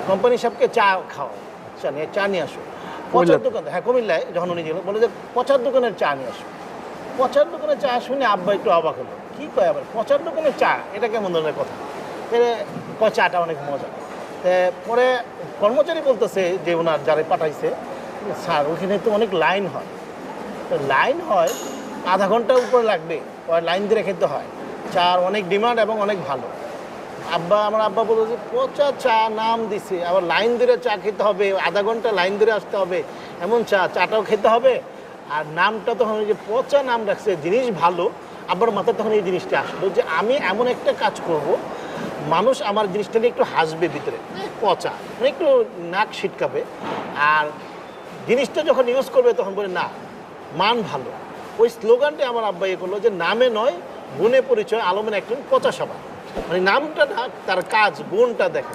Company সাহেবকে চা খাও, চা নিয়ে আসো। পচার দোকান, হ্যাঁ কুমিল্লায় যখন উনি গেল বলে যে পচার দোকানের চা নিয়ে আসো। পচার দোকানের চা শুনে আব্বা একটু অবাক হলো, কী কয় আবার পচার দোকানের চা, এটা কেমন ধরনের কথা? কয় চাটা অনেক মজা। পরে কর্মচারী বলতেছে যে ওনার যারা পাঠাইছে, স্যার ওখানে তো অনেক লাইন হয়, তো লাইন হয় আধা ঘন্টার উপরে লাগবে, লাইন ধরে খেতে হয়, চার অনেক ডিমান্ড এবং অনেক ভালো। আমার আব্বা বললো যে পচা চা নাম দিছে, আবার লাইন ধরে চা খেতে হবে, আধা ঘন্টা লাইন ধরে আসতে হবে, এমন চাটাও খেতে হবে, আর নামটা তখন যে পচা নাম রাখছে, জিনিস ভালো। আব্বার মাথায় তখন এই জিনিসটা আসলো যে আমি এমন একটা কাজ করব, মানুষ আমার জিনিসটা নিয়ে একটু হাসবে, ভিতরে পচা মানে একটু নাক ছিটকাবে, আর জিনিসটা যখন ইউজ করবে তখন বলে না মান ভালো। ওই স্লোগানটা আমার আব্বা ইয়ে করলো যে নামে নয় গুণে পরিচয় আলমের একজন পচা সভা, মানে নামটা না, তার কাজ গুণটা দেখে।